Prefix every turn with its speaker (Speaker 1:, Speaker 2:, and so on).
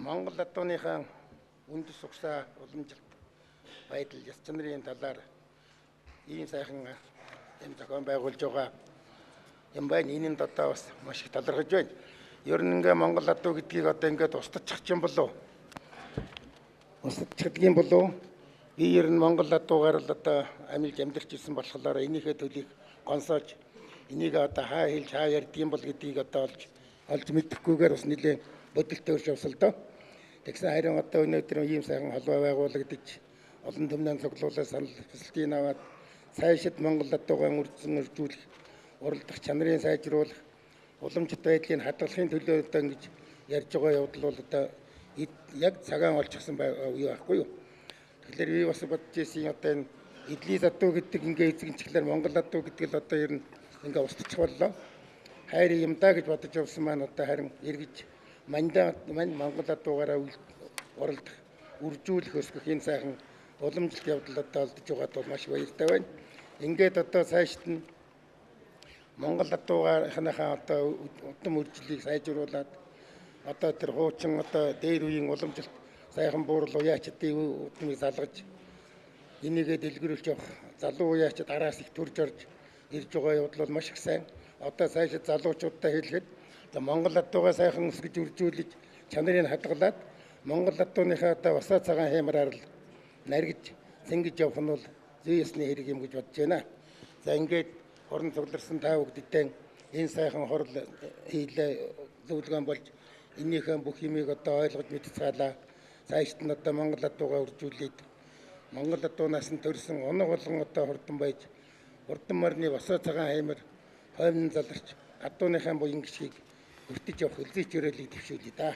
Speaker 1: Монгол адууныхаа үндэс угсаа уламжлалт байдал ёс чанарын талаар ийм сайхан юм зохион байгуулж байгаа юм байна. Энэнд одоо бас маш их талархаж байна. Ер нь ингээ Монгол адуу гэдгийг одоо ингээд устдчих юм болов. Устдчих юм болов. Би ер нь Монгол адуугаар л одоо амьд амьдарч ирсэн болохоор энийхээ төлийг гонсоож энийг одоо хаа хэлж хаа ярьдаг юм бол гэдгийг одоо олж мэдэхгүйгээр бас нэлээд бодолтой өрш явсал доо. Тэгсэн харин одоо өнөөдөр ийм сайхан холбоо байгуулагдаж олон түмний цуглуулаад санал хүсэлтийг аваад цаашид Монгол адуугаа үрдсэн өржүүлэх, уралдах чанарын сайжруулах, уламжлалт байдлыг хадгалахын төлөө одоо ингэж ярьж байгаа явдал бол одоо яг цагаан олчихсан юу байхгүй юу. Тэгэхээр би бас бодож ирсэн одоо энэ эдлийн адуу гэдэг ингээ эзэгчглэр Монгол адуу гэдэг л одоо ер нь ингээ устчих боллоо. Хайр юм да гэж бодож явсан маань одоо харин эргэж Монгол адуугаараа уралдах, үржүүлэх өсгөх энэ сайхан уламжлалт явдал одоо олдож байгаад бол маш баяртай байна. Ингээд одоо цаашид нь Монгол адуугаарынхаа одоо удам үржлийг сайжруулад одоо тэр хуучин одоо дээр үеийн уламжлалт сайхан буурал уяачдын удмыг залгаж энийгээ дэлгэрүүлж явах залуу уяачд араас их төрж орж ирж байгаа явдал бол маш их сайн. Одоо цаашид залуучуудтай хэлэхэд Монгол адуугаа сайхан өсгөж үржүүлж чанарыг хадгалаад Монгол адууныхаа одоо васаа цагаан хямраар л наргиж зэнгэж явах нь бол зүй ёсны хэрэг юм гэж бодож байна. За ингээд хорон цугларсан та бүгдтэй энэ сайхан хорл хийлээ зөвлөгөөн болж энийхээ бүх юмыг одоо ойлгож мэдцгаалаа. Цаашид нь одоо Монгол адуугаа үржүүлээд Монгол адуунаас нь төрсэн оног болгон одоо хурдан байж хурдан морины васаа цагаан хямар хоймн заларч адууныхаа буян гişгийг өртөж явах хөлзөйч өрөөлийг дэвшүүлье да.